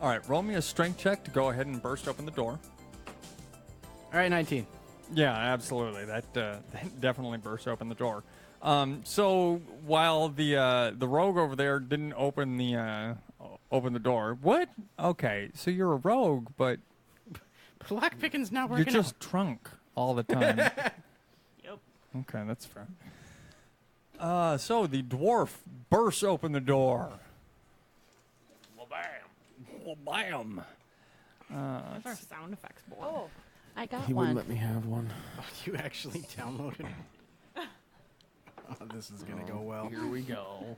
All right, roll me a strength check to go ahead and burst open the door. All right, 19. Yeah, absolutely. That definitely bursts open the door. So while the rogue over there didn't open the door, what? Okay, so you're a rogue, but Lockpicking's not you're working just drunk all the time. Yep. Okay, that's fair. So the dwarf bursts open the door. Well, bam. Well, bam. Those are sound effects, boy. Oh, I got He one. wouldn't let me have one. Oh, you actually downloaded it. Oh, this is going to go well. Here we go.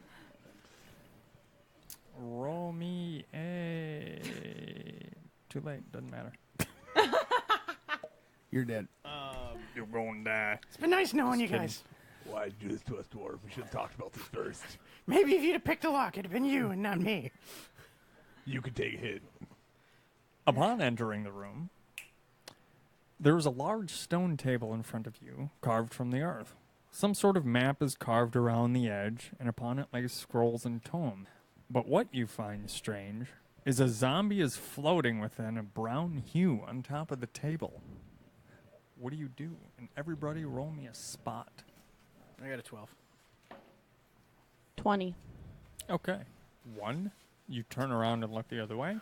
Roll me a... Too late. Doesn't matter. You're dead. You're going to die. It's been nice knowing you guys. Why'd you do this to us, dwarf? We should have talked about this first. Maybe if you'd have picked a lock, it'd have been you and not me. You could take a hit. Upon entering the room, there is a large stone table in front of you, carved from the earth. Some sort of map is carved around the edge, and upon it lay scrolls and tomes. But what you find strange is a zombie is floating within a brown hue on top of the table. What do you do? And everybody roll me a spot. I got a 12. 20. Okay. 1, you turn around and look the other way.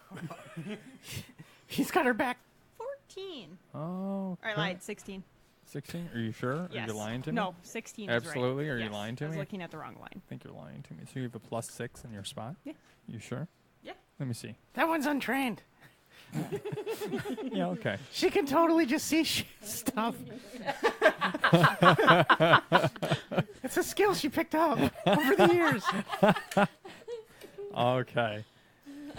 He's got her back. 14. Oh. I lied. 16. 16? Are you sure? Yes. Are you lying to me? No, 16 Absolutely. is right. Are you Yes, lying to I was me? looking at the wrong line. I think you're lying to me. So you have a +6 in your spot? Yeah. You sure? Yeah. Let me see. That one's untrained. Yeah, okay. She can totally just see stuff. It's a skill she picked up over the years. Okay.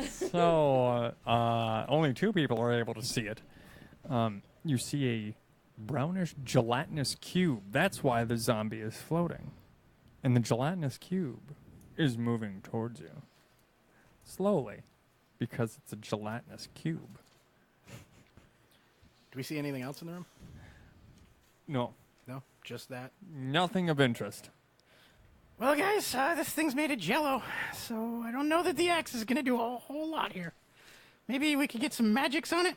So, only 2 people are able to see it. You see a brownish gelatinous cube. That's why the zombie is floating. And the gelatinous cube is moving towards you. Slowly. Because it's a gelatinous cube. Do we see anything else in the room? No. No, just that. Nothing of interest. Well, guys, this thing's made of jello, so I don't know that the axe is going to do a whole lot here. Maybe we could get some magics on it?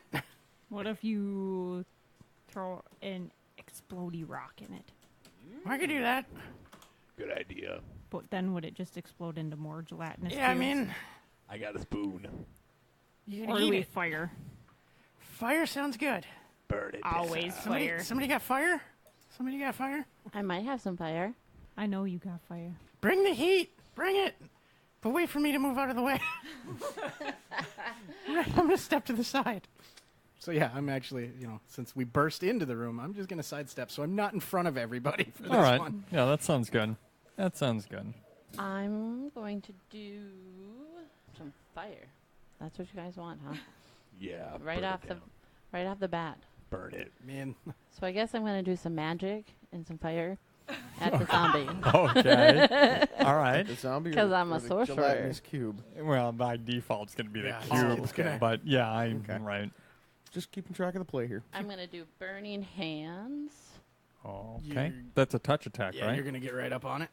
What if you throw an explodey rock in it? I could do that. Good idea. But then would it just explode into more gelatinous Yeah, I cubes? mean, I got a spoon. you Or can do eat we it. fire? Fire sounds good. Burn it. Always fire. Somebody got fire? Somebody got fire? I might have some fire. I know you got fire. Bring the heat. Bring it. But wait for me to move out of the way. I'm going to step to the side. So, yeah, I'm actually, since we burst into the room, I'm just going to sidestep so I'm not in front of everybody for this All right. one. Yeah, that sounds good. That sounds good. I'm going to do some fire. That's what you guys want, huh? Yeah. Right burn off it the down. right off the bat. Burn it. Man, So I guess I'm going to do some magic and some fire at the zombie. Okay. All right. The zombie 'Cause or I'm a the sorcerer. gelatinous cube. Well, by default, it's going to be the Yeah, cube. it's gonna- But, yeah, I'm Okay. right. Just keeping track of the play here. I'm going to do burning hands. Okay. You- That's a touch attack, yeah, right? you're going to get right up on it.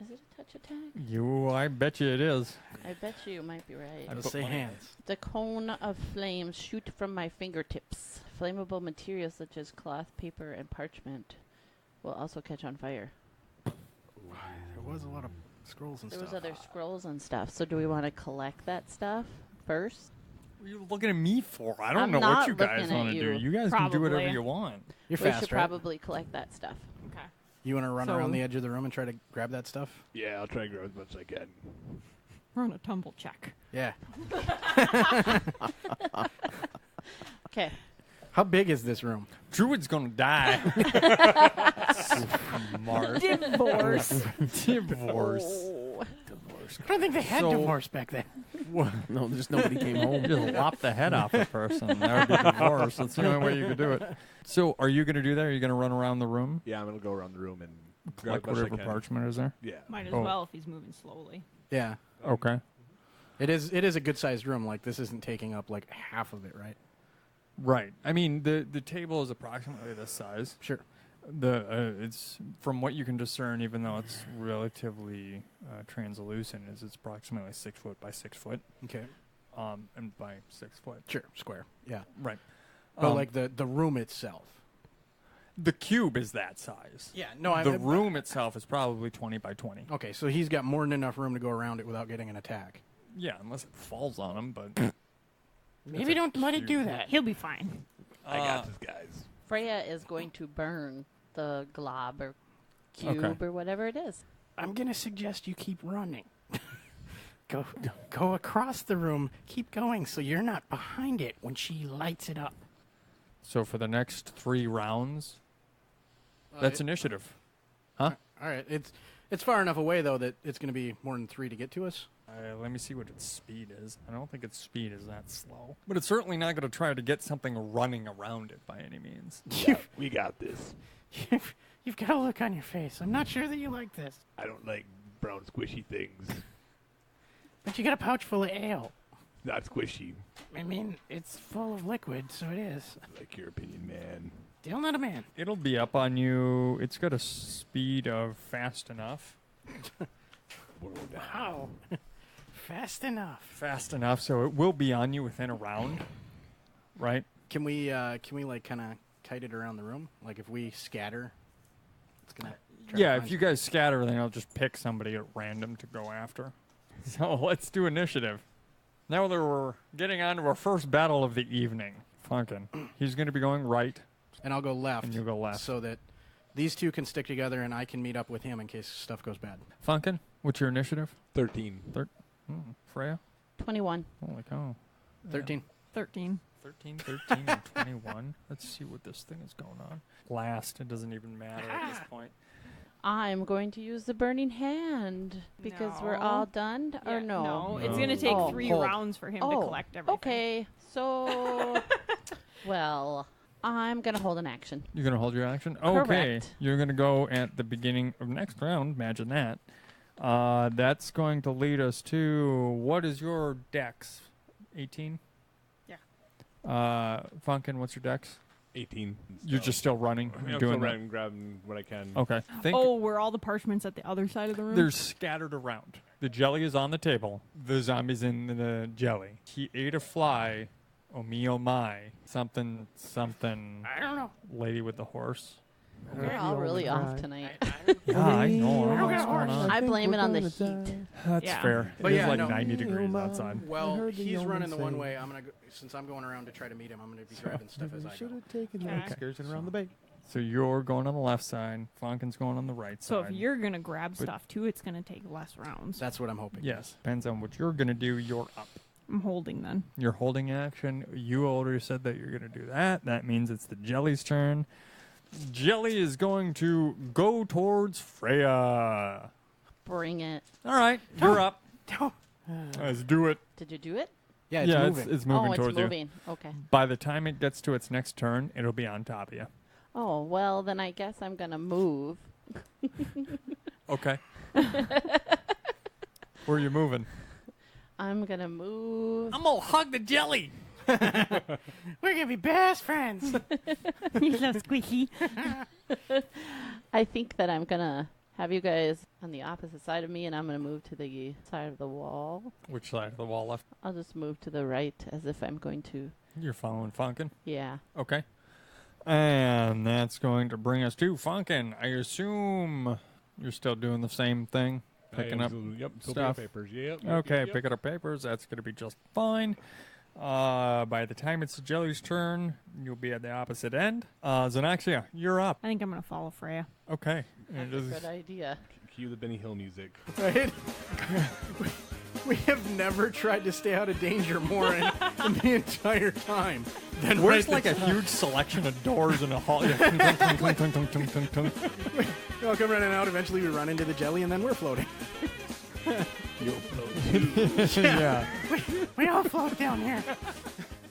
Is it a touch attack? I bet you it is. I bet you might be right. I Let's put say money- hands. The cone of flames shoot from my fingertips. Flammable materials such as cloth, paper, and parchment will also catch on fire. There was a lot of scrolls and There stuff. was other scrolls and stuff. So do we want to collect that stuff first? What are you looking at me for? I don't I'm know what not you guys looking at want to do. you. You guys can do whatever Probably. you want. You're We fast, should right? probably collect that stuff. Okay. You want to run So- around the edge of the room and try to grab that stuff? Yeah, I'll try and grab as much as I can. Run a tumble check. Yeah. Okay. How big is this room? Druid's going to die. Smart. Divorce. Divorce. Oh. I don't think they had So- divorce back then. No, just nobody came home. Just lop the head off a person. That would be divorce. That's the only way you could do it. So, are you going to do that? Are you going to run around the room? Yeah, I'm going to go around the room and grab Collect as much as I whatever can. parchment is there? Yeah. Might as Oh. well if he's moving slowly. Yeah. Okay. It is a good sized room. Like, this isn't taking up like half of it, right? Right. I mean, the table is approximately this size. Sure. It's from what you can discern, even though it's relatively translucent, is it's approximately 6 foot by 6 foot, Okay. and by 6 foot. Sure. Square. Yeah. Right. But like the room itself. The cube is that size. Yeah. No. The room itself is probably 20 by 20. Okay, so he's got more than enough room to go around it without getting an attack. Yeah, unless it falls on him, but Maybe don't let it do that. He'll be fine. I got this, guys. Freya is going to burn the glob or cube or whatever it is. I'm gonna suggest you keep running. Go across the room. Keep going, so you're not behind it when she lights it up. so for the next 3 rounds, that's initiative. Huh? All right. It's far enough away though that it's gonna be more than 3 to get to us. Let me see what its speed is. I don't think its speed is that slow. But it's certainly not going to try to get something running around it by any means. We got this. You've got a look on your face. I'm not sure that you like this, I don't like brown squishy things. but you got a pouch full of ale. Not squishy. I mean, it's full of liquid, so it is. I like your opinion, man. Still not a man. It'll be up on you. It's got a speed of fast enough. Wow. Fast enough. Fast enough, so it will be on you within a round. Right? Can we like kind of kite it around the room? Like if we scatter, it's gonna. try to Yeah, find if you guys scatter, then I'll just pick somebody at random to go after. So let's do initiative. Now that we're getting on to our first battle of the evening. Funkin'. He's going to be going right, and I'll go left. and you'll go left. So that these two can stick together, and I can meet up with him in case stuff goes bad. Funkin', what's your initiative? 13. Freya? 21. Holy cow. 13. 13. 13, and 21. Let's see what this thing is going on. Last, it doesn't even matter at this point. I'm going to use the burning hand because we're No. all done, or Yeah, no? No, it's No. going to take Oh, 3 hold. rounds for him to Oh, collect everything. okay. So, well, I'm going to hold an action. You're going to hold your action? Okay. Correct. You're going to go at the beginning of next round. Imagine that. That's going to lead us to, what is your dex? 18? Yeah. Funkin', what's your dex? 18. You're just still running, I'm still doing that. running, grabbing what I can. Okay. Think Oh, were all the parchments at the other side of the room? they're scattered around. The jelly is on the table. The zombie's in the jelly. He ate a fly. Oh me, oh my. Something. I don't know. Lady with the horse. We're all really off tonight. Yeah, I know. I don't know what's Okay. going on. I blame it on the heat. That's Yeah. fair. But It yeah, is like no. 90 degrees outside. Well, he's running the one way. I'm gonna go, since I'm going around to try to meet him. I'm gonna be grabbing stuff as I Should go. have taken Okay. that excursion around the bay. So you're going on the left side. Funkin's going on the right so side. if you're going to grab But- stuff too, it's going to take less rounds. That's what I'm hoping. Yes. Depends on what you're going to do. You're up. I'm holding then. You're holding action. You already said that you're going to do that. That means it's the jelly's turn. Jelly is going to go towards Freya. Bring it. All right. You're up. No. Let's do it. Did you do it? Yeah, it's moving. It's moving oh, it's towards moving. Okay. you. By the time it gets to its next turn, it'll be on top of you. Oh, well, then I guess I'm going to move. Okay. Where are you moving? I'm going to move. I'm going to hug the jelly. We're gonna be best friends. He's so squishy. I think that I'm going to have you guys on the opposite side of me, and I'm going to move to the side of the wall. Which side of the wall left? I'll just move to the right as if I'm going to. You're following Funkin. Yeah. Okay. And that's going to bring us to Funkin. I assume you're still doing the same thing, picking up Yep, still stuff. picking up papers. Yep. Okay, Yep. picking up papers. That's going to be just fine. By the time it's the jelly's turn, you'll be at the opposite end. Xanaxia, you're up. I think I'm going to follow Freya. Okay. That's a good idea. Cue the Benny Hill music. Right? We have never tried to stay out of danger more in the entire time. Than Where's right like a this time. huge selection of doors in a hall? Yeah. Tung, tung, tung, tung, tung, tung, tung, tung. We all come running out. Eventually, we run into the jelly, and then we're floating. Yeah. We all float down here.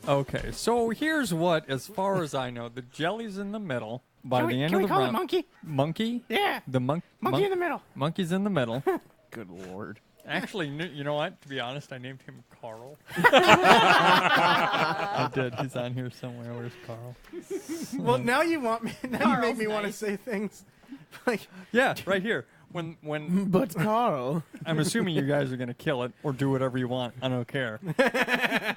Okay, so here's what, as far as I know, the jelly's in the middle. By the end can of we the call it round, monkey? monkey. Yeah. The Monkey in the middle. monkey's in the middle. Good lord. Actually, you know what? To be honest, I named him Carl. I did. He's on here somewhere. Where's Carl? Well, now you want me. Now you Carl's make me want to nice. say things like Yeah, right here. When But Carl. I'm assuming you guys are gonna kill it or do whatever you want. I don't care.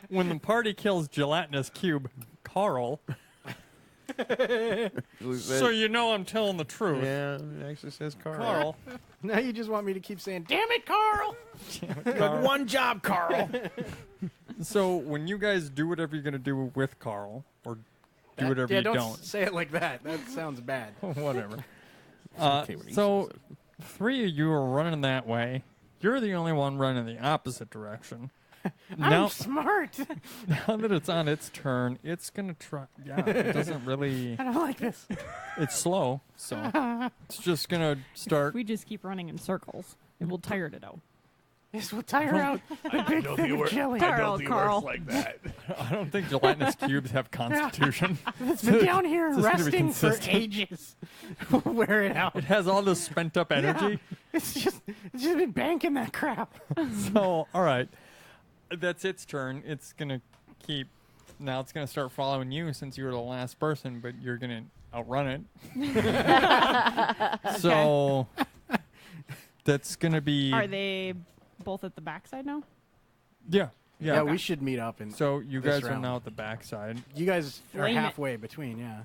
When the party kills gelatinous cube, Carl. So you know I'm telling the truth. Yeah, it actually says Carl. Carl. now you just want me to keep saying, "Damn it, Carl!" Like, one job, Carl. So when you guys do whatever you're gonna do with Carl, or do whatever yeah, you don't don't, say it like that. That sounds bad. whatever. Okay when he So says it. 3 of you are running that way. You're the only one running the opposite direction. I'm Now, smart. now that it's on its turn, it's gonna try. Yeah, it doesn't really. I don't like this. It's slow, so it's just gonna start. We just keep running in circles. It will tire it out. This will tire out a big thing of jelly. Carl, Carl. like that. I don't think gelatinous cubes have constitution. It's been down here It's just gonna be resting for consistent. ages. Wear it out. It has all this spent up energy. It's just been banking that crap. So, all right, that's its turn. It's gonna keep. Now it's gonna start following you since you were the last person, but you're gonna outrun it. So that's gonna be. Are they both at the backside now? Yeah, yeah. Yeah, we should meet up and So you this guys are round. now at the backside. you guys are Flame it. halfway between, yeah.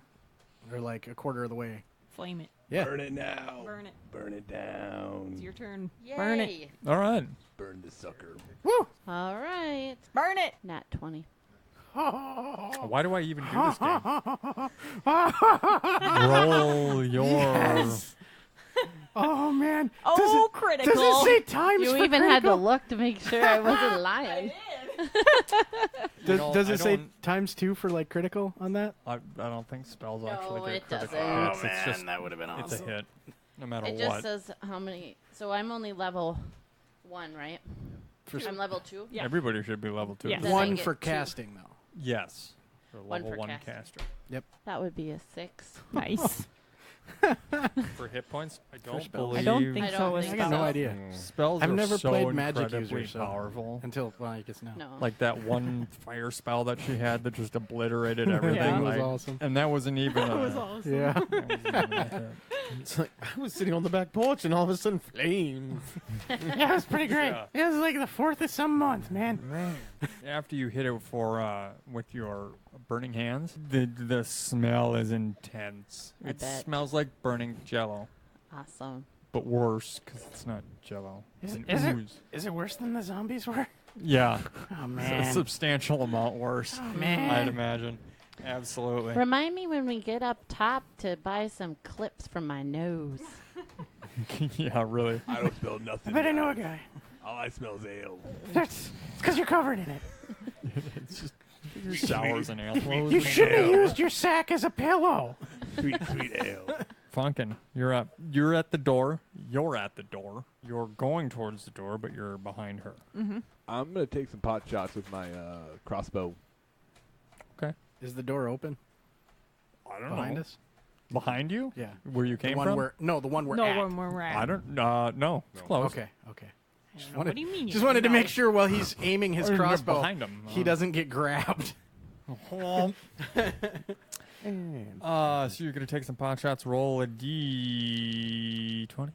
Or like a quarter of the way. Flame it. Yeah. Burn it now. Burn it. Burn it down. It's your turn. Yay. Burn it. All right. Burn the sucker. Woo! All right. Burn it. Nat 20. Why do I even do this game? Roll your. Yes. Oh man. Oh, critical. Does it say times You for even had to critical? look to make sure I wasn't lying. know, Does I it say don't- ×2 for like critical on that? I don't think spells No, actually it get critical doesn't. hits. It's just that would have been it's a hit, no matter It just what. says how many. So I'm only level 1, right? I'm level 2. Yeah. Everybody should be level 2. Yeah. Then I One get for 2. casting though. Yes. For One level for 1 casting. caster. That would be a 6. Nice. For hit points, I don't spells. believe. I don't think I so. don't as think I got no spells. idea. Spells I've are never so played magic incredibly user, so- powerful. Until well, I guess now. No. Like that one fire spell that she had that just obliterated everything. Yeah. That was like- awesome. And that wasn't even. That a, was awesome. Yeah. that wasn't even like that. It's like I was sitting on the back porch and all of a sudden flames. Yeah, it was pretty great. Yeah. It was like the 4th of some month, man. After you hit it for with your burning hands, the smell is intense. I It bet. smells like burning jello, Awesome. but worse because it's not jello. Is It's it- is it- ooze. Is it worse than the zombies were? Yeah, Oh a man. substantial amount worse. Oh, man. I'd imagine. Absolutely. Remind me when we get up top to buy some clips from my nose. Yeah, really. I don't smell I nothing. bet I know now. a guy. All I smell is ale. That's because you're covered in it. It's just showers and ale. You should have used your sack as a pillow. Sweet, sweet ale. Funkin', you're up. You're at the door. You're at the door. You're going towards the door, but you're behind her. I'm gonna take some pot shots with my crossbow. Is the door open I don't behind know. us? Behind you? Yeah. Where you The came one from? where the one we're No, at. when we're at. I don't. No, it's No. close. Okay. Okay. I don't know. wanted- What do you mean? You Just don't wanted to know? make sure while he's aiming his Or you're crossbow, behind him. he doesn't get grabbed. And So you're gonna take some pot shots. Roll a d20.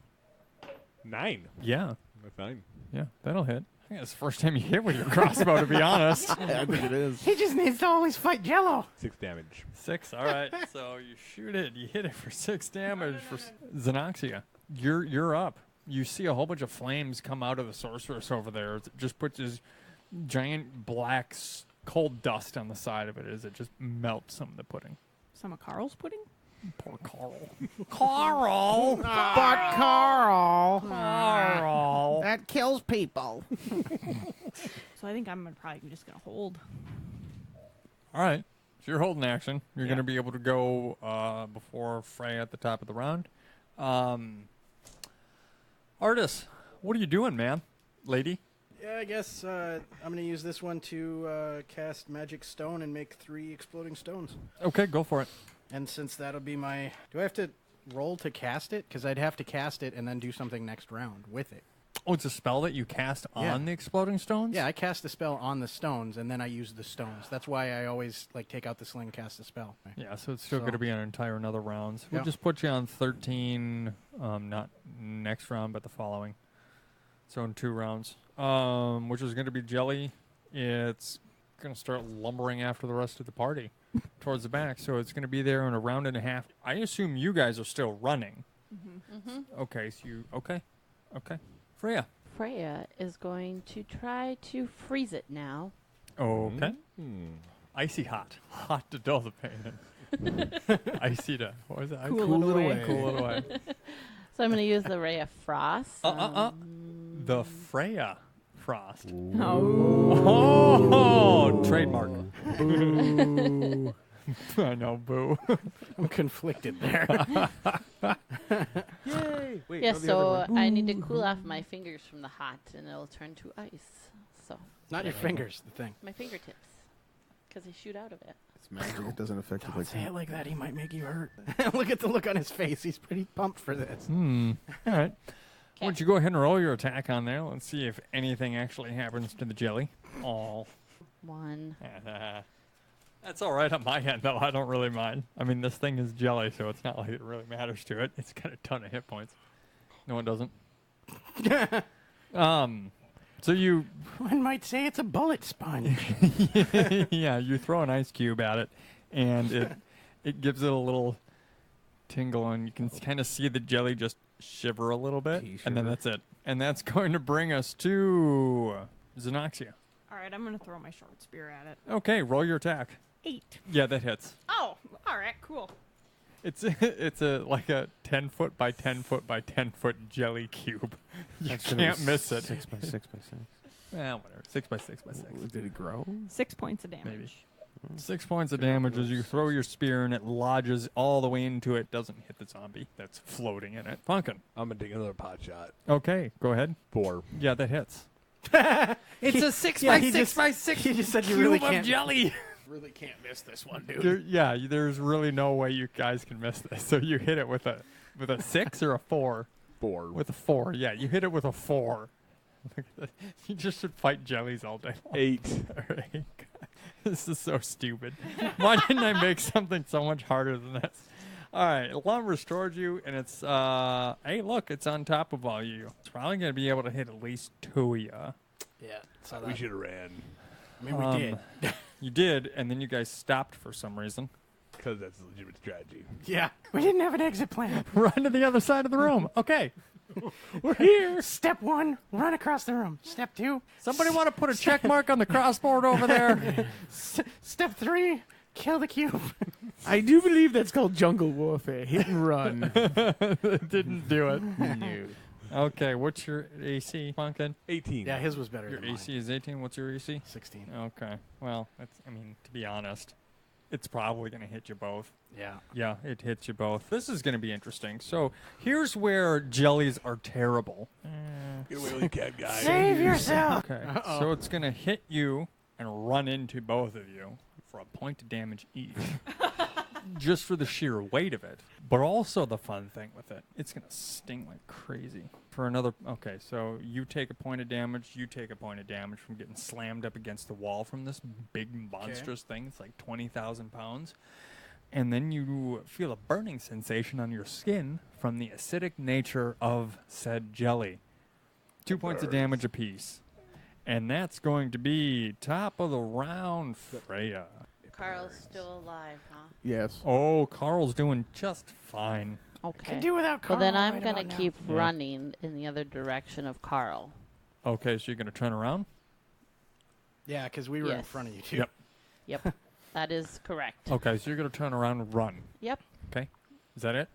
9. Yeah, That's fine. yeah, that'll hit. I think it's the first time you hit with your crossbow, to be honest. I think it is. He just needs to always fight Jello. 6 damage. 6. All right. So you shoot it. You hit it for 6 damage for Xenoxia. You're up. You see a whole bunch of flames come out of the sorceress over there. It just puts this giant black cold dust on the side of it as it just melts some of the pudding. Some of Carl's pudding? Poor Carl. Carl. But Carl. Carl. That kills people. So I think I'm probably just going to hold. All right. So you're holding action. You're Yeah. going to be able to go before Frey at the top of the round. Artis, what are you doing, man? Lady? Yeah, I guess I'm going to use this one to cast Magic Stone and make 3 exploding stones. Okay, go for it. And since that'll be my... Do I have to roll to cast it? Because I'd have to cast it and then do something next round with it. Oh, it's a spell that you cast Yeah. on the exploding stones? Yeah, I cast a spell on the stones, and then I use the stones. That's why I always take out the sling, cast a spell. Yeah, so it's still So- going to be an entire another round. So we'll Yeah. just put you on 13, not next round, but the following. So in 2 rounds, which is going to be Jelly. It's going to start lumbering after the rest of the party towards the back. So it's going to be there in a round and a half. I assume you guys are still running. Okay, so okay. Freya. Freya is going to try to freeze it now. Okay. Hmm. Icy hot. Hot to dull the pain. Icy to, what was it? Cool it away. Cool it away. So I'm going to use the Ray of Frost. The Freya Frost. Oh. Oh, trademark. Boo. I know, boo. I'm conflicted there. Yay! Wait, Yeah, no, the other so one. I need to cool off my fingers from the hot, and it'll turn to ice. So Not your fingers, the thing. my fingertips, because they shoot out of it. It's magic. It doesn't affect you Don't like say that. it like that. He might make you hurt. Look at the look on his face. He's pretty pumped for this. All right. Why don't you go ahead and roll your attack on there? Let's see if anything actually happens to the jelly. Oh. 1. That's all right on my end, though. I don't really mind. I mean, this thing is jelly, so it's not like it really matters to it. It's got a ton of hit points. No, it doesn't. So you, One might say it's a bullet sponge. yeah, you throw an ice cube at it, and it gives it a little tingle, and you can kind of see the jelly just shiver a little bit, and then Shiver. that's it. And that's going to bring us to Xenoxia. All right, I'm going to throw my short spear at it. Okay, roll your attack. 8. Yeah, that hits. Oh, all right, cool. It's like a 10 foot by 10 foot by 10 foot jelly cube. You That's gonna be can't miss it. 6 by 6 by 6. Whatever. 6 by 6 by 6. Did it grow? 6 points of damage. Maybe. 6 points of damage as you throw your spear and it lodges all the way into it. Doesn't hit the zombie that's floating in it. Funkin'. I'm gonna take another pot shot. Okay, go ahead. 4. Yeah, that hits. It's a 6 yeah, by he 6 just- by 6 he just said you cube really of can't- jelly. Really can't miss this one, dude. There's really no way you guys can miss this. So you hit it with a 6 or a 4? 4. With a 4, yeah. You hit it with a 4. You just should fight jellies all day long. 8. All right. This is so stupid. Why didn't I make something so much harder than this? All right, Lum restored you, and it's, hey, look, it's on top of all you. It's probably going to be able to hit at least 2 of you. Yeah, so We should have ran. I mean, we did. You did, and then you guys stopped for some reason. Because that's a legitimate strategy. Yeah, we didn't have an exit plan. Run to the other side of the room. Okay. We're here. Step 1, run across the room. Step 2, Somebody want to put a check mark on the crossboard over there? step 3, kill the cube. I do believe that's called jungle warfare. Hit and run. Didn't do it. No. Okay, what's your AC, Funkin? 18. Yeah, his was better Your than mine. AC is 18. What's your AC? 16. Okay. Well, I mean, to be honest, it's probably going to hit you both. Yeah. Yeah, it hits you both. This is going to be interesting. So here's where jellies are terrible. Get away with the cat guy. Save yourself. Okay. So it's going to hit you and run into both of you for a point of damage each. Just for the sheer weight of it. But also the fun thing with it, it's going to sting like crazy. For another, okay, so you take a point of damage, you take a point of damage from getting slammed up against the wall from this big monstrous thing. It's like 20,000 pounds. And then you feel a burning sensation on your skin from the acidic nature of said jelly. 2 points of damage apiece. And that's going to be top of the round, Freya. Carl's still alive, huh? Yes. Oh, Carl's doing just fine. Okay. Can do without Carl. Well, then I'm right going to about now. keep running in the other direction of Carl. Okay, so you're going to turn around? Yeah, because we were in Yes. front of you, too. Yep. Yep. That is correct. Okay, so you're going to turn around and run. Yep. Okay. Is that it?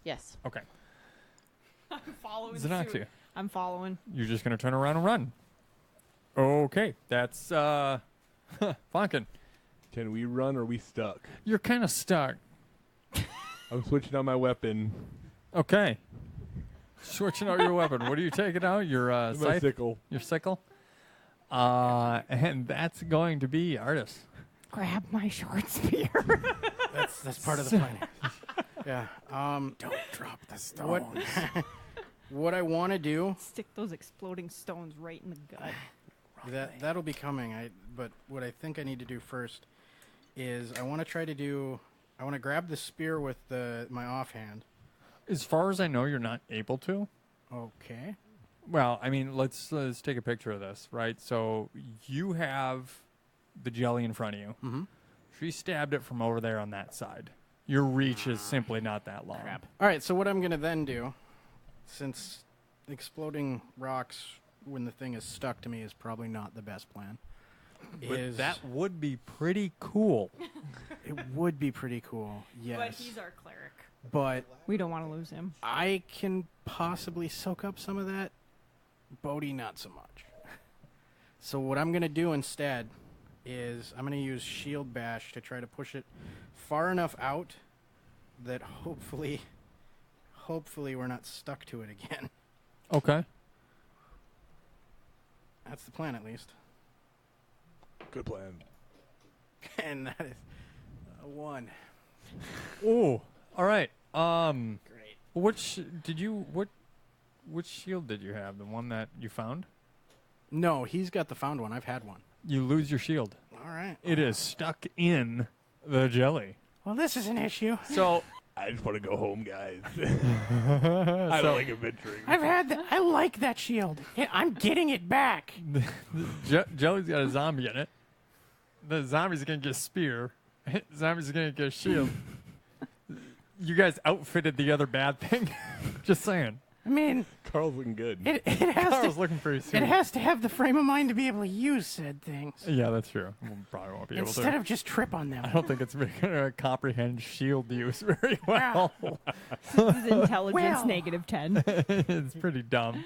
Yes. Okay. I'm following Xenoxia, suit. I'm following. you're just going to turn around and run. Okay, that's, Funkin'. Can we run or are we stuck? You're kind of stuck. I'm switching on my weapon. Okay. Switching out your weapon. What are you taking out? Your My scythe? sickle. Your sickle? And that's going to be Artis. Grab my short spear. That's part of the plan. Yeah. Don't drop the stones. what I want to do, Stick those exploding stones right in the gut. that'll be coming. But what I think I need to do first is I want to grab the spear with my offhand. As far as I know, you're not able to. Okay. Well, I mean, let's take a picture of this, right? So you have the jelly in front of you. Mm-hmm. She stabbed it from over there on that side. Your reach is simply not that long. Crap. All right, so what I'm going to then do, since exploding rocks when the thing is stuck to me is probably not the best plan, But that would be pretty cool. It would be pretty cool, yes. But he's our cleric. But We don't want to lose him. I can possibly soak up some of that. Bodhi, not so much. So what I'm going to do instead is I'm going to use Shield Bash to try to push it far enough out that hopefully we're not stuck to it again. Okay. That's the plan, at least. Good plan. And that is a 1. Oh, all right. Great. Which shield did you have? The one that you found? No, he's got the found one. I've had one. You lose your shield. All right. It is stuck in the jelly. Well, this is an issue. So I just want to go home, guys. I don't like adventuring. I've had that. I like that shield. I'm getting it back. jelly's got a zombie in it. The zombie's gonna get a spear. Zombie's gonna get a shield. You guys outfitted the other bad thing. Just saying. I mean, Carl's looking good. it has Carl's to. looking pretty sweet. It has to have the frame of mind to be able to use said things Yeah, that's true. We probably won't be able instead to. of just trip on I them. don't think it's going to comprehend shield use very well. His intelligence Well. -10. It's pretty dumb.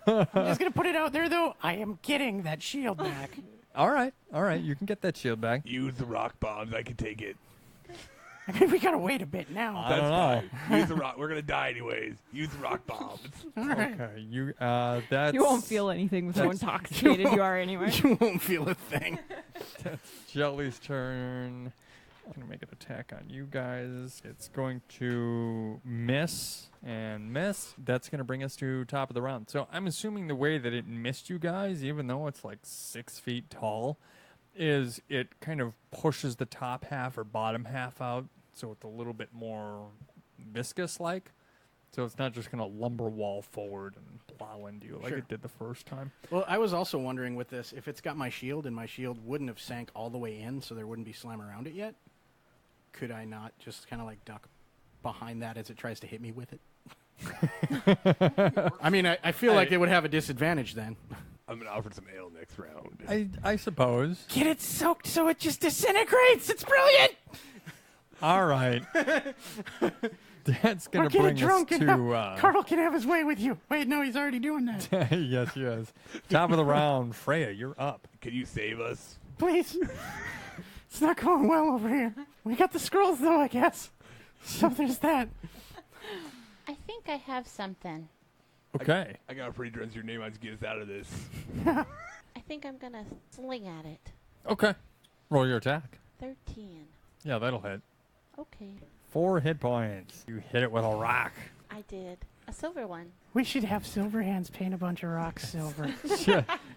I'm just gonna put it out there, though. I am getting that shield back. All right. You can get that shield back. Use the rock bombs. I can take it. I mean, we gotta wait a bit now. I don't know. Fine. Use the rock. We're gonna die anyways. Use the rock bombs. All right. Okay, that's You won't feel anything with how intoxicated you are anyway. You won't feel a thing. Jelly's turn. I'm going to make an attack on you guys. It's going to miss and miss. That's going to bring us to top of the round. So I'm assuming the way that it missed you guys, even though it's like 6 feet tall, is it kind of pushes the top half or bottom half out, so it's a little bit more viscous-like. So it's not just going to lumber wall forward and plow into you like Sure. it did the first time. Well, I was also wondering with this, if it's got my shield and my shield wouldn't have sank all the way in, so there wouldn't be slime around it yet, could I not just kind of like duck behind that as it tries to hit me with it? I mean, I feel like it would have a disadvantage then. I'm gonna offer some ale next round. I suppose. Get it soaked so it just disintegrates. It's brilliant. All right. That's going Or to get bring it drunk us and to... Carl can have his way with you. Wait, no, he's already doing that. yes, he is. Top of the round. Freya, you're up. Can you save us? Please. It's not going well over here. We got the scrolls, though, I guess. So there's that. I think I have something. Okay. I got a pretty dress your name. I just get us out of this. I think I'm gonna sling at it. Okay. Roll your attack. 13. Yeah, that'll hit. Okay. 4 hit points. You hit it with a rock. I did. A silver one. We should have Silverhands paint a bunch of rocks silver.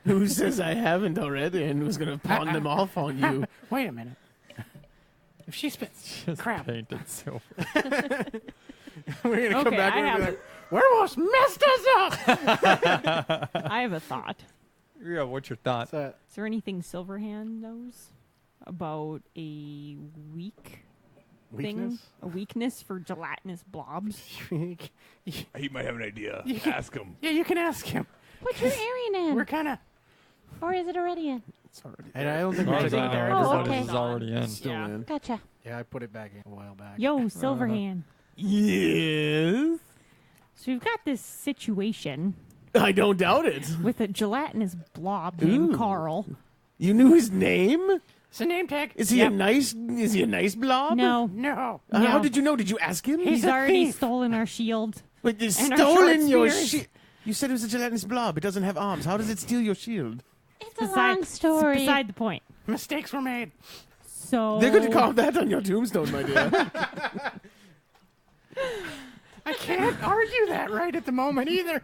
Who says I haven't already and who's going to pawn them off on you? Wait a minute. If she spits Just crap, painted silver. we're gonna come Okay, back I and be have- like, Werewolves messed us up. I have a thought. Yeah, what's your thought? So, Is there anything Silverhand knows about a weak thing? weakness. A weakness for gelatinous blobs? He might have an idea. You can- Ask him. Yeah, you can ask him. Put your Arian in. We're kind of. Or is it already in? It's already I don't think I we're think taking they're- it. Oh, Everybody's okay. is already in. still Yeah. in. Gotcha. Yeah, I put it back in a while back. Yo, Silverhand. Yes. So we've got this situation I don't doubt it. with a gelatinous blob named Ooh. Carl. You knew his name? It's a name tag. Is he Yep. a nice? Is he a nice blob? No, No. How No. did you know? Did you ask him? he's a already thief. stolen our shield. But he's and our stolen short your spears. shield. You said it was a gelatinous blob. It doesn't have arms. How does it steal your shield? It's a long story. Beside the point. Mistakes were made. So They're going to carve that on your tombstone, my dear. I can't argue that right at the moment either.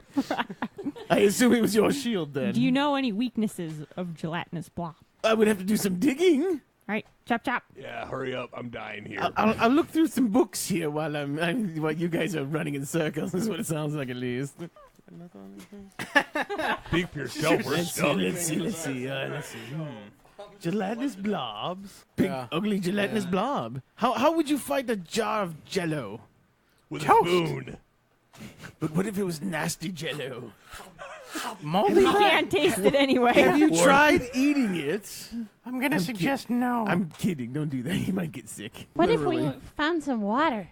I assume it was your shield then. Do you know any weaknesses of gelatinous blob? I would have to do some digging. All right, chop chop. Yeah, hurry up. I'm dying here. I'll look through some books here while while you guys are running in circles. Is what it sounds like at least. Speak for yourself. We're stuck. Let's see. Gelatinous blobs. Big, ugly gelatinous blob. How would you fight a jar of jello? With Toast. a spoon. But what if it was nasty jello? Moldy. We can't taste it anyway. Have you tried eating it? I'm gonna suggest no. I'm kidding. Don't do that. You might get sick. What if Literally. we found some water?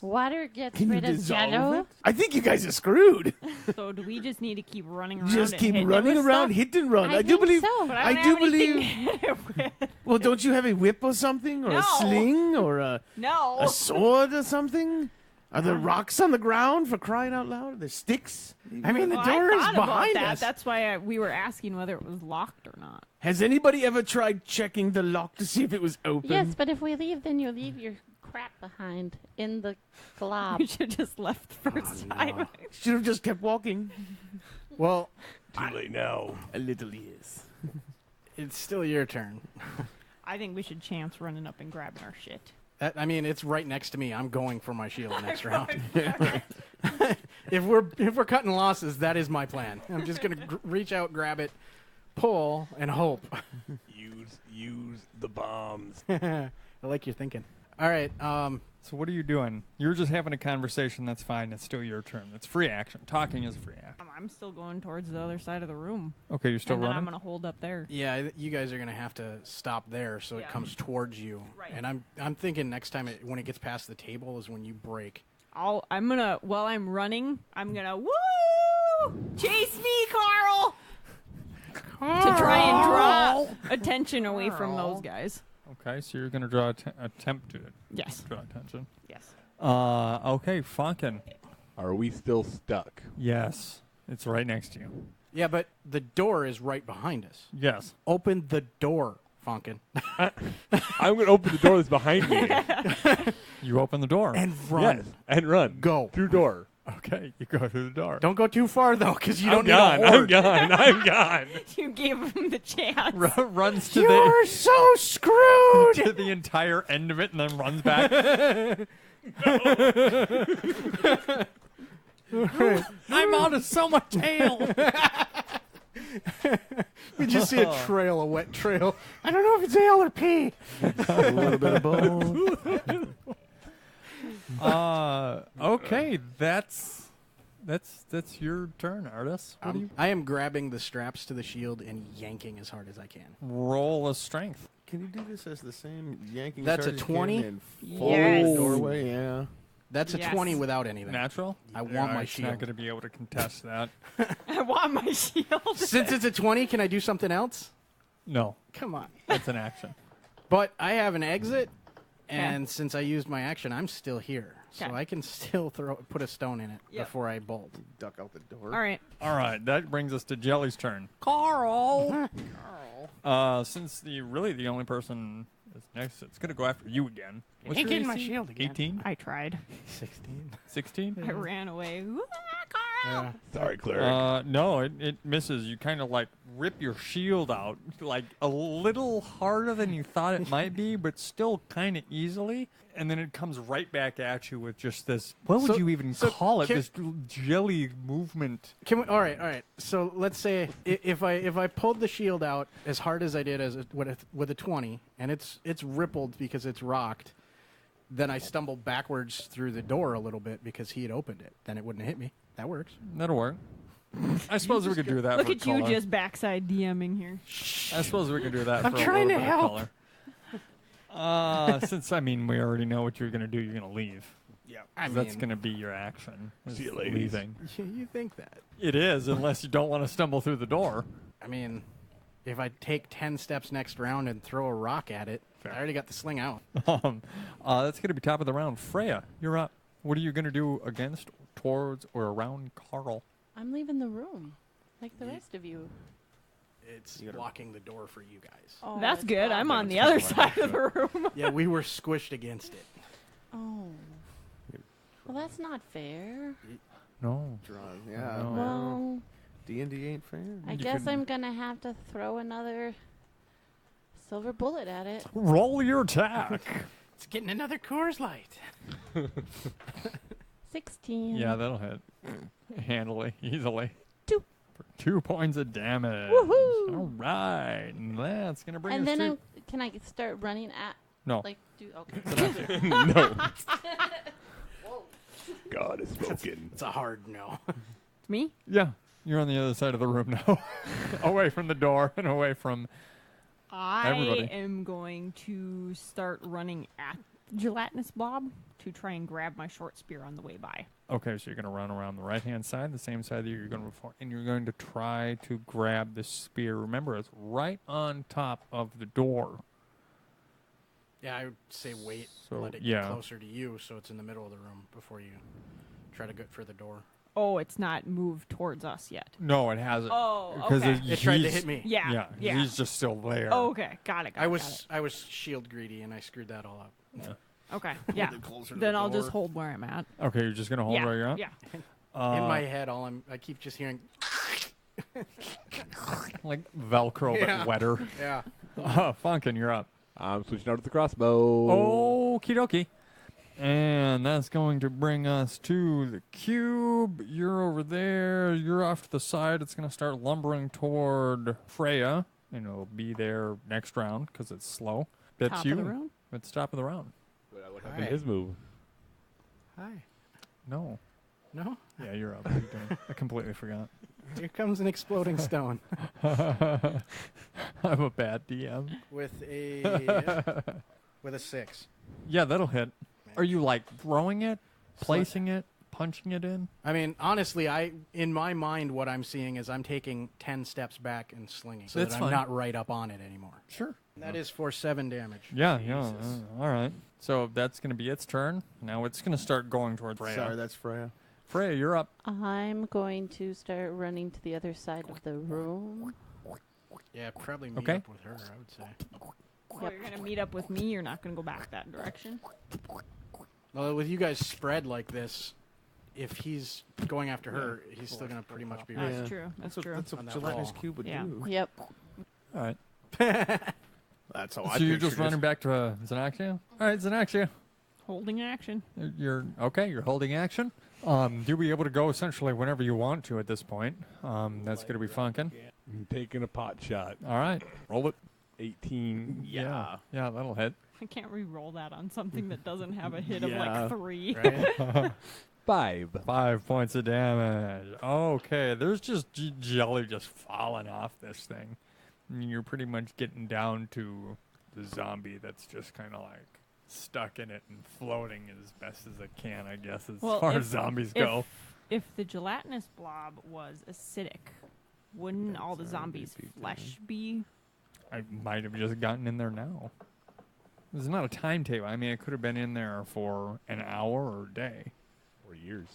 Water gets Can you rid of dissolve jello. it? I think you guys are screwed. So do we just need to keep running around? Just and keep hitting it running with around, stuff? hit and run. I do think believe. so. But I don't do have anything believe. to hit it with. Well, don't you have a whip or something, or a No. sling, or a No. sword or something? Are there rocks on the ground for crying out loud? Are there sticks? I mean, the Well, door I is thought about behind that. us. That's why we were asking whether it was locked or not. Has anybody ever tried checking the lock to see if it was open? Yes, but if we leave, then you leave your crap behind in the glob. We should just left the first time. Should have just kept walking. Well, Too late now. A little yes. it's still your turn. I think we should chance running up and grabbing our shit. I mean, it's right next to me. I'm going for my shield next round. If we're cutting losses, that is my plan. I'm just gonna reach out, grab it, pull, and hope. Use the bombs. I like your thinking. All right. So what are you doing? You're just having a conversation. That's fine. It's still your turn. It's free action. Talking is free action. I'm still going towards the other side of the room. Okay, you're still and then running? I'm going to hold up there. Yeah, you guys are gonna have to stop there so it Yeah. comes towards you. Right. And I'm thinking next time when it gets past the table is when you break. While I'm running, I'm going to, woo! Chase me, Carl! To try and draw attention away from those guys. Okay, so you're going to draw attempt to Yes. draw attention. Yes. Okay, Funkin. Are we still stuck? Yes. It's right next to you. Yeah, but the door is right behind us. Yes. Open the door, Funkin. I'm going to open the door that's behind me. You open the door. And run. Yes, and run. Go. Through door. Okay, you go through the door. Don't go too far, though, because you I'm don't gone. need a I'm horde. gone. I'm gone. You gave him the chance. Runs to You're so screwed! to the entire end of it and then runs back. I'm out of so much ale. We just see a trail, a wet trail. I don't know if it's ale or pee. A little bit of both. Okay, that's your turn, Artis. What do you I am grabbing the straps to the shield and yanking as hard as I can. roll a strength? Can you do this as the same yanking? That's a start as 20? you can and fall Yes. in the doorway. Yeah. That's a Yes. 20 without anything. Natural? I want my It's shield. not going to be able to contest that. I want my shield. Since it's a 20, can I do something else? No, Come on. that's an action. But I have an exit, and since I used my action, I'm still here. So Okay. I can still put a stone in it Yep. before I bolt. Duck out the door. All right. All right, that brings us to Jelly's turn. Carl. Since the only person is next, it's going to go after you again. What's your Yanking my AC? shield again. 18? I tried. 16. 16? I ran away. Ooh, Carl! Yeah. Sorry, cleric. No, it misses. You kind of like rip your shield out, like a little harder than you thought it might be, but still kind of easily. And then it comes right back at you with just this. What would So- you even so call it? can- This jelly movement. Can we? All right. So let's say if I pulled the shield out as hard as I did with a 20, and it's rippled because it's rocked, then I stumble backwards through the door a little bit because he had opened it. Then it wouldn't hit me. That works. That'll work. I suppose we could do that. Look for at you color. just backside DMing here. I suppose we could do that. I'm for trying a to little bit help. of color. Since we already know what you're gonna do. You're gonna leave. Yeah. That's gonna be your action. is See you, ladies. leaving. You think that? It is, unless you don't want to stumble through the door. I mean, if I take 10 steps next round and throw a rock at it, Fair. I already got the sling out. That's gonna be top of the round. Freya, you're up. What are you gonna do against, towards, or around Carl? I'm leaving the room, like the rest of you. It's blocking the door for you guys. Oh, That's it's good. I'm blocking. on the other side of the room. Yeah, we were squished against it. Oh. Well, that's not fair. No. Drawn. Yeah. No. Well, D&D ain't fair. I You guess could- I'm gonna have to throw another silver bullet at it. Roll your attack. It's getting another Coors Light. 16. Yeah, that'll hit. Handily, easily. 2. For 2 points of damage. Woohoo! All right. And that's going to bring And us then to... can I start running at? No. Like, okay. No. God is spoken. It's a hard no. It's me? Yeah. You're on the other side of the room now. Away from the door and away from... I Everybody. am going to start running at the gelatinous blob to try and grab my short spear on the way by. Okay, so you're going to run around the right-hand side, the same side that you're going before, and you're going to try to grab the spear. Remember, it's right on top of the door. Yeah, I would say wait. So, Let it yeah. get closer to you so it's in the middle of the room before you try to go for the door. Oh, it's not moved towards us yet. No, it hasn't. Oh, 'Cause okay. It tried to he's- hit me. Yeah, yeah. he's just still there. Oh, okay, got it. I was shield greedy and I screwed that all up. Okay, yeah. Closer to Then the I'll door. just hold where I'm at. Okay, you're just going to hold yeah, where you're at? yeah. In my head, I keep just hearing. Like Velcro, Yeah. but wetter. Yeah. Funkin', you're up. I'm switching out to the crossbow. Okie dokie. And that's going to bring us to the cube. You're over there. You're off to the side. It's going to start lumbering toward Freya. And it'll be there next round because it's slow. That's Top you. of the round? It's top of the round. What happened Hi. to his move? Hi. No. No? Yeah, you're up. What are you doing? I completely forgot. Here comes an exploding stone I'm a bad DM. with a 6. Yeah, that'll hit. Are you like throwing it, placing it, punching it in? I mean, honestly, in my mind, what I'm seeing is I'm taking 10 steps back and slinging, so That's that I'm fine. not right up on it anymore. Sure. That is for 7 damage. Yeah, yeah. All right. So that's going to be its turn. Now it's going to start going towards Freya. Sorry, that's Freya. Freya, you're up. I'm going to start running to the other side of the room. Yeah, probably meet Okay. up with her, I would say. Oh, you're going to meet up with me. You're not going to go back that direction. Well, with you guys spread like this, if he's going after her, he's still going to pretty much be right. That's true. That's true. That's On what that gelatinous wall. cube would Yeah. do. Yep. All right. That's how So I you're just pictured running it. back to Xanaxia? All right, Xanaxia. Holding action. You're okay. You're holding action. You'll be able to go essentially whenever you want to at this point. That's going to be funkin'. I'm taking a pot shot. All right. Roll it. 18. Yeah, that'll hit. I can't re-roll that on something that doesn't have a hit of Yeah. like 3. Right? 5. 5 points of damage. Okay, there's just jelly just falling off this thing. And you're pretty much getting down to the zombie that's just kind of like stuck in it and floating as best as it can, I guess, as Well, far if- as zombies go. If the gelatinous blob was acidic, wouldn't all the zombies' flesh be? I might have just gotten in there now. There's not a timetable. I mean, it could have been in there for an hour or a day. Or years.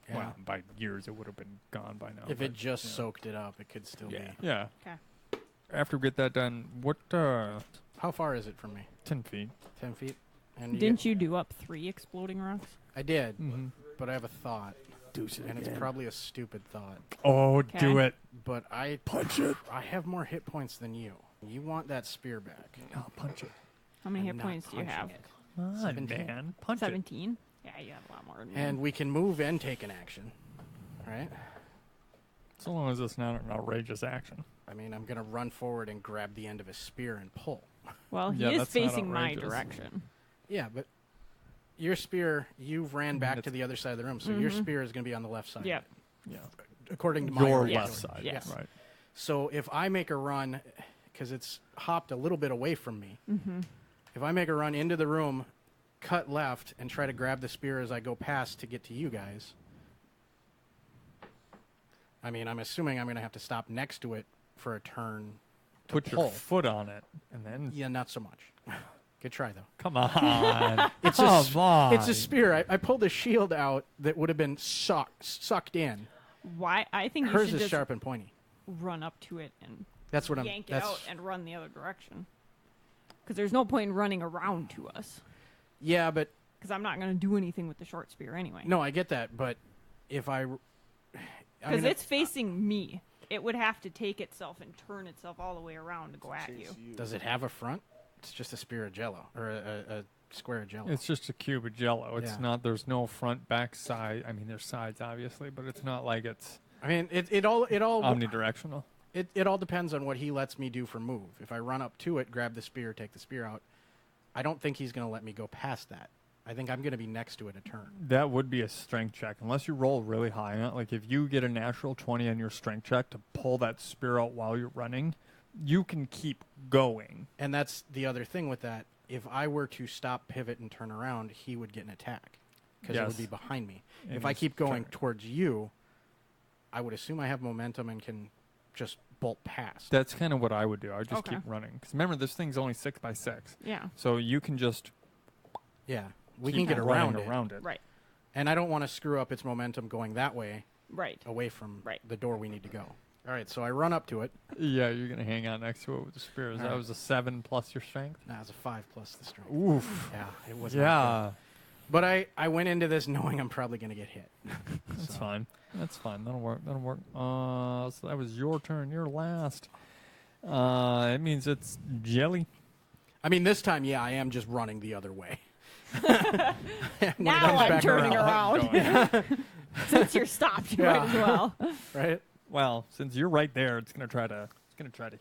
Yeah. Well, by years, it would have been gone by now. If but, it just yeah. soaked it up, it could still Yeah. be. Yeah. Okay. After we get that done, what, How far is it from me? 10 feet. 10 feet? And Didn't you do up 3 exploding rocks? I did, Mm-hmm. but I have a thought, and it's probably a stupid thought. Oh, Okay. do it. But I Punch it. I have more hit points than you. You want that spear back? No, punch it. How many I'm hit not points do you punching have? it. Come on, 17. man. Punch it. 17? Yeah, you have a lot more than me. And we can move and take an action, right? So long as it's not an outrageous action. I mean, I'm gonna run forward and grab the end of his spear and pull. Well, he Yeah, is that's not facing my outrageous. direction. Yeah, but your spear, you've ran back to that's- the other side of the room, so your spear is gonna be on the left side. Yep. Yeah. According to my Your original- left side. Yes. Right. So if I make a run, because it's hopped a little bit away from me, if I make a run into the room, cut left, and try to grab the spear as I go past to get to you guys, I mean, I'm assuming I'm going to have to stop next to it for a turn to Put pull. your foot on it, and then Yeah, not so much. Good try, though. come on. It's Come on. It's a spear. I pulled a shield out that would have been sucked in. Why? I think you Hers should is just sharp and pointy. run up to it and That's what I'm. yank it That's out and run the other direction. Because there's no point in running around to us. yeah, but Because I'm not going to do anything with the short spear anyway. No, I get that, but if Because it's facing me. It would have to take itself and turn itself all the way around to go at you. Does it have a front? It's just a spear of Jello or a square of Jello. It's just a cube of Jello. It's Yeah. not. There's no front, back, side. I mean, there's sides obviously, but it's not like it's I mean, it all omnidirectional. It all depends on what he lets me do for move. If I run up to it, grab the spear, take the spear out, I don't think he's going to let me go past that. I think I'm going to be next to it a turn. That would be a strength check, unless you roll really high on it. Like if you get a natural 20 on your strength check to pull that spear out while you're running, you can keep going. And that's the other thing with that. If I were to stop, pivot, and turn around, he would get an attack because it would Yes. be behind me. And If I he's keep going trying- towards you, I would assume I have momentum and can just bolt past. That's kind of what I would do. I would just Okay. keep running. Because remember, this thing's only 6x6. Yeah. So you can just Yeah, we keep can get running around it. Right. And I don't want to screw up its momentum going that way Right. away from Right. the door we need to go. All right, so I run up to it. Yeah, you're going to hang out next to it with the spears. That Alright. was a 7 plus your strength? Nah, it's a 5 plus the strength. Oof. Yeah, it was not Yeah. good. But I went into this knowing I'm probably going to get hit. That's fine. That's fine. That'll work. That'll work. So that was your turn. You're last. It means it's Jelly. I mean, this time, yeah, I am just running the other way. When it Now comes I'm back turning around. Since you're stopped, you might as well. Right? Well, since you're right there, it's gonna try to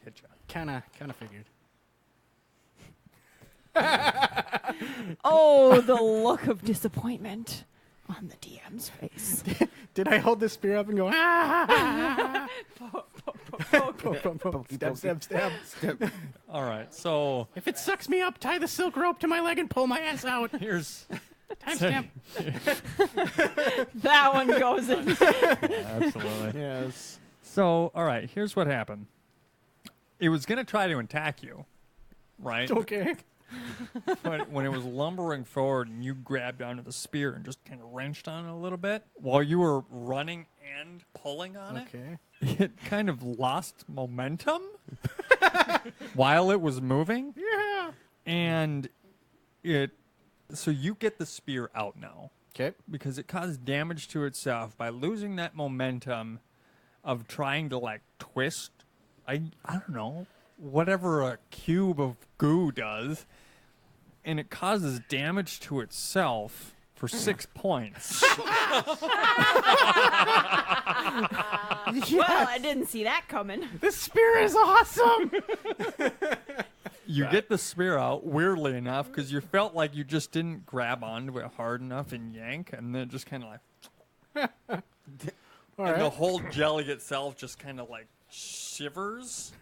hit you. Kind of figured. Oh, the look of disappointment on the DM's face. Did I hold the spear up and go, ah? Stab, stab, stab. All right. So If it sucks me up, tie the silk rope to my leg and pull my ass out. here's Timestamp. That one goes in. absolutely. Yes. So all right. Here's what happened. It was gonna try to attack you, right? Okay. But when it was lumbering forward and you grabbed onto the spear and just kind of wrenched on it a little bit while you were running and pulling on Okay. it kind of lost momentum while it was moving. Yeah. And so you get the spear out now Okay. because it caused damage to itself by losing that momentum of trying to like twist. I don't know, whatever a cube of goo does, and it causes damage to itself for 6 points. Well, I didn't see that coming. This spear is awesome. You get the spear out, weirdly enough, because you felt like you just didn't grab onto it hard enough and yank, and then it just kind of like... All and the right. whole jelly itself just kind of like shivers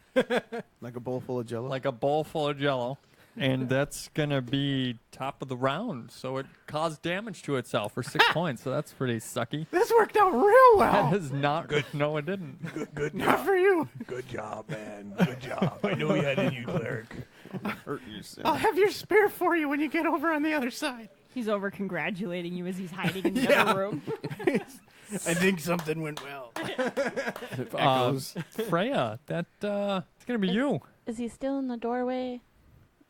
Like a bowl full of Jello. like a bowl full of jello. And that's going to be top of the round. So it caused damage to itself for 6 points. So that's pretty sucky. This worked out real That well. is not good. No, it didn't. Good Not for you. Good job, man. Good job. I know you had in you, cleric. hurt yourself. I'll have your spear for you when you get over on the other side. He's over congratulating you as he's hiding in the Yeah. other room. I think something went well. Freya, it's going to be you. Is he still in the doorway?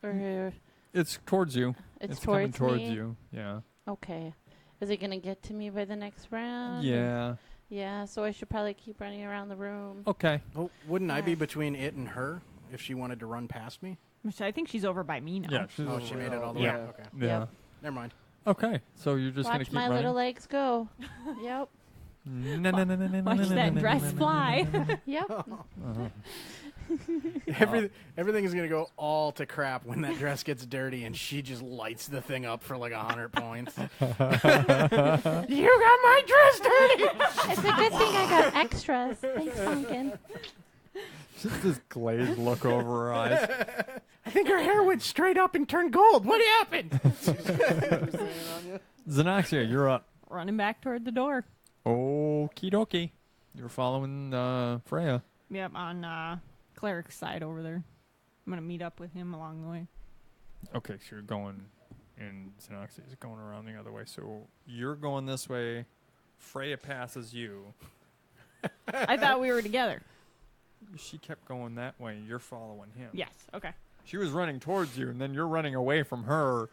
Or It's towards you. it's coming towards towards me? you. Yeah. Okay. Is it going to get to me by the next round? Yeah. Yeah, so I should probably keep running around the room. Okay. Well, wouldn't I be between it and her if she wanted to run past me? Which I think she's over by me now. Yeah. Oh, she made it all the Yeah. way. Okay. Yeah. Yep. Never mind. Okay. So you're just going to Watch keep my running? little legs go. Yep. Watch that dress fly. Yep. Uh-huh. Everything is gonna go all to crap when that dress gets dirty and she just lights the thing up for like 100 points. You got my dress dirty. It's a good thing I got extras. Thanks, Pumpkin. Just this glazed look over her eyes. I think her hair went straight up and turned gold. What happened? Xenoxia, you're up. Running back toward the door. Okie dokie. You're following Freya. Yep, on Cleric's side over there. I'm going to meet up with him along the way. Okay, so you're going, and Xenoxia is going around the other way. So you're going this way. Freya passes you. I thought we were together. She kept going that way. You're following him. Yes, okay. She was running towards you, and then you're running away from her.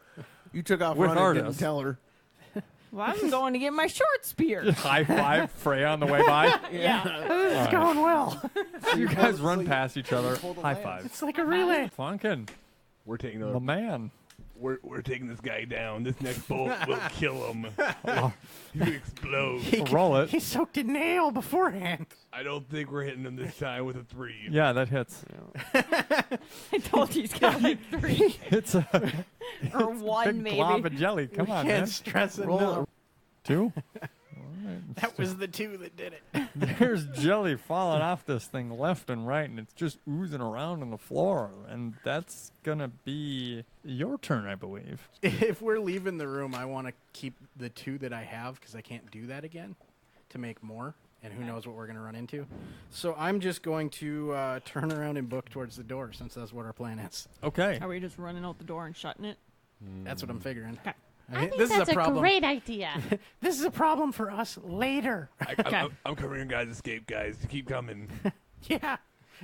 You took off With running, didn't Artis. tell her. Well, I'm going to get my short spear. High five Freya on the way by. Yeah. This is going well. You guys run like- past each other. pull the High lance. five. It's like a relay. Funkin'. We're taking The the man. we're taking this guy down. This next bolt will kill him. He will explode. Roll it. He soaked in nail beforehand. I don't think we're hitting him this time with a 3. Yeah, that hits. I told you he's got like 3 It's a or 1 big maybe. glob of jelly. Come on, man. Can't stress it Roll enough. 2? That was the 2 that did it. There's jelly falling off this thing left and right, and it's just oozing around on the floor. And that's gonna be your turn, I believe. If we're leaving the room, I want to keep the 2 that I have because I can't do that again to make more. And who knows what we're going to run into. So I'm just going to turn around and book towards the door since that's what our plan is. Okay. Are we just running out the door and shutting it? That's what I'm figuring. Okay. I think this that's is a problem. great idea. This is a problem for us later. I'm covering guys. Escape, guys. Keep coming. Yeah.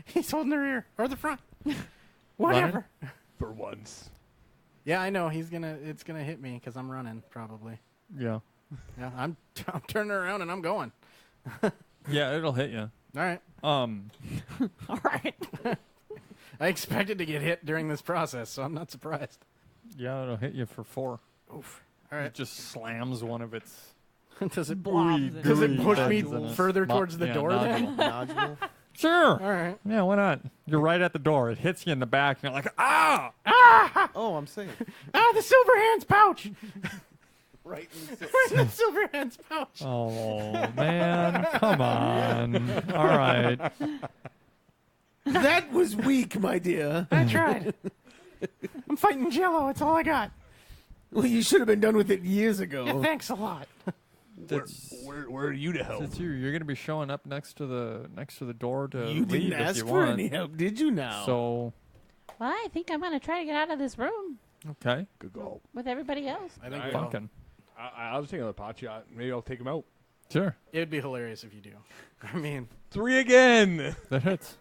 He's holding the rear or the front. Whatever. For once. Yeah, I know. It's gonna hit me because I'm running probably. Yeah. Yeah, I'm turning around and I'm going. Yeah, it'll hit you. All right. All right. I expected to get hit during this process, so I'm not surprised. Yeah, it'll hit you for 4. Oof. All It right. just slams one of its Does it Blobs in Does it gooey push me heads in it. further towards the door then? Nodule. Sure. All right. Yeah, why not? You're right at the door. It hits you in the back, and you're like, ah! Oh, I'm saying. Ah, the silver hands pouch. Right. Where's the silver hands pouch? Oh, man. Come on. All right. That was weak, my dear. I tried. I'm fighting Jello. It's all I got. Well, you should have been done with it years ago. Yeah, thanks a lot. Where are you to help? It's you. You're going to be showing up next to the door to You leave didn't if ask you for want. any help, did you now? So, Well, I think I'm going to try to get out of this room okay. Good call. with everybody else. I think All right. well, Funkin'. I'll just take another pot shot. Maybe I'll take him out. Sure. it'd be hilarious if you do. I mean, 3 again. That hits.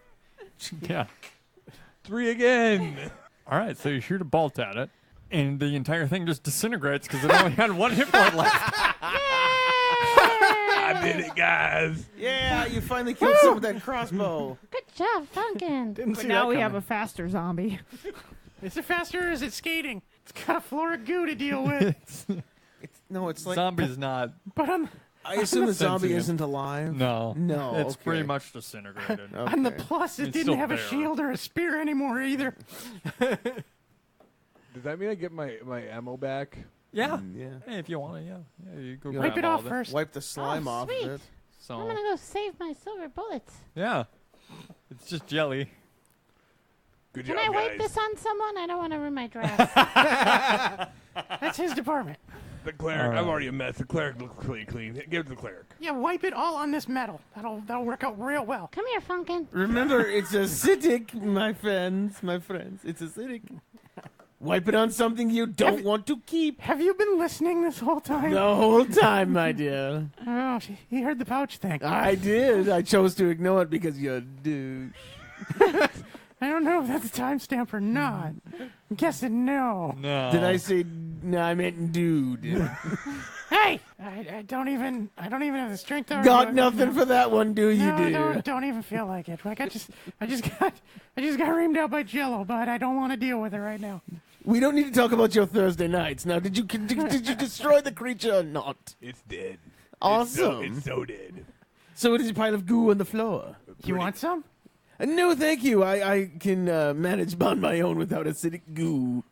Yeah. 3 again. All right, so you shoot a bolt at it, and the entire thing just disintegrates because it only had 1 hit point left. I did it, guys. yeah, you finally killed some with that crossbow. Good job, Funkin'. didn't But see now that we have a coming. faster zombie. Is it faster or is it skating? It's got a floor of goo to deal with. No, it's like Zombie's not. But I assume the zombie Sentient. isn't alive. No. No, It's okay. pretty much disintegrated. on the Okay. plus, it It's didn't still have a there. shield or a spear anymore either. Does that mean I get my ammo back? Yeah. Yeah. Hey, if you want to, yeah. You go Wipe grab Wipe it all off of it. first. Wipe the slime Oh, off sweet. of it. So, I'm going to go save my silver bullets. yeah. It's just jelly. Good Can job, I wipe guys. this on someone? I don't want to ruin my dress. That's his department. The cleric. All right. I'm already a mess. The cleric looks pretty clean. Give it to the cleric. Yeah, wipe it all on this metal. That'll work out real well. Come here, Funkin'. Remember, it's acidic, my friends. It's acidic. Wipe it on something you don't want to keep. Have you been listening this whole time? The whole time, my dear. Oh, he heard the pouch thing. I did. I chose to ignore it because you're a douche. I don't know if that's a timestamp or not. I'm guessing no. No. Did I say? No, I meant dude. Hey, I don't even have the strength to Got argue. nothing for that one, do you, No, dear? don't even feel like it. Like I just got reamed out by Jello, but I don't want to deal with it right now. We don't need to talk about your Thursday nights. Now, did you destroy the creature or not? It's dead. Awesome. It's so dead. So it is a pile of goo on the floor. You want some? No, thank you. I can manage on my own without acidic goo.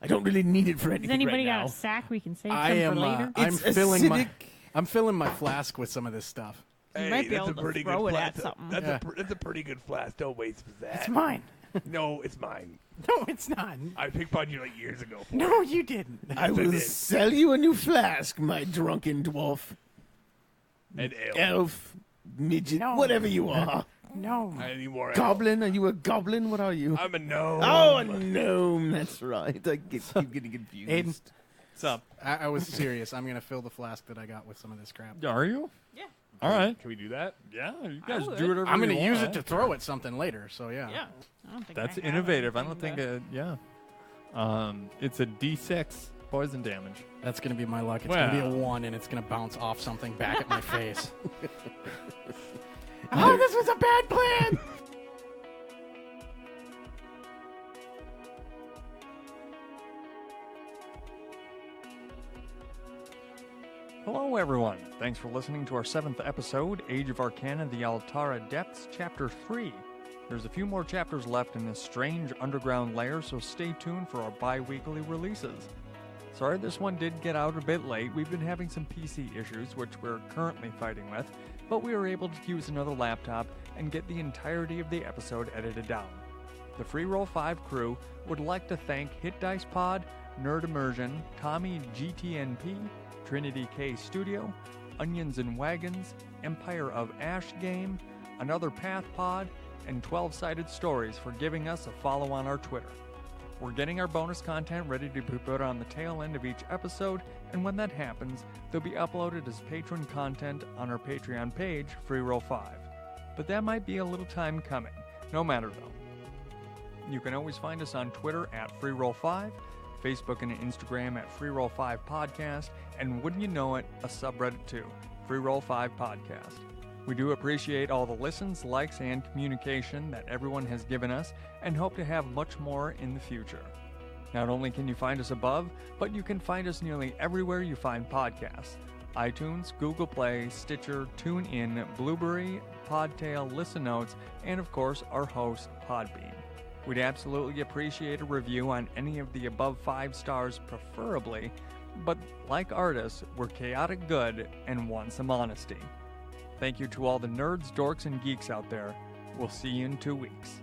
I don't really need it for anything Has anybody right got now. a sack we can save I some am. for later? I'm It's filling acidic. I'm filling my flask with some of this stuff. You Hey, might be that's able a to pretty throw good it at flask. something. That's a pretty good flask. Don't waste that. It's mine. No, it's mine. No, it's not. I pickpocketed you like years ago. For No, it. you didn't. I will did. sell you a new flask, my drunken dwarf, And ale. elf, midget, No. whatever you are. No. I need more ale. Goblin? Are you a goblin? What are you? I'm a gnome. Oh, a gnome. That's right. I keep getting confused. Aiden. What's up? I was serious. I'm gonna fill the flask that I got with some of this crap. Are you? Yeah. All right. Can we do that? Yeah, you guys would. do whatever I'm gonna you use want. it to throw at something later. So yeah. Yeah. don't think That's I have innovative. I anything don't think, yeah. It's a D6 poison damage. That's going to be my luck. It's going to be a Well. 1, and it's going to bounce off something back at my face. Oh, this was a bad plan! Hello, everyone. Thanks for listening to our 7th episode, Age of Arcana, the Altara Depths, Chapter 3. There's a few more chapters left in this strange underground lair, so stay tuned for our bi-weekly releases. Sorry this one did get out a bit late. We've been having some PC issues, which we're currently fighting with, but we were able to use another laptop and get the entirety of the episode edited down. The Free Roll 5 crew would like to thank Hit Dice Pod, Nerd Immersion, Tommy GTNP, Trinity K Studio, Onions and Wagons, Empire of Ash Game, Another Path Pod, and 12-Sided Stories for giving us a follow on our Twitter. We're getting our bonus content ready to be put on the tail end of each episode, and when that happens, they'll be uploaded as patron content on our Patreon page, Free Roll 5. But that might be a little time coming. No matter though. You can always find us on Twitter at FreeRoll5, Facebook and Instagram at FreeRoll5 Podcast, and wouldn't you know it, a subreddit too, FreeRoll5 Podcast. We do appreciate all the listens, likes, and communication that everyone has given us, and hope to have much more in the future. Not only can you find us above, but you can find us nearly everywhere you find podcasts: iTunes, Google Play, Stitcher, TuneIn, Blueberry, Podtail, Listen Notes, and of course our host, Podbean. We'd absolutely appreciate a review on any of the above 5 stars preferably, but like artists, we're chaotic good and want some honesty. Thank you to all the nerds, dorks, and geeks out there. We'll see you in 2 weeks.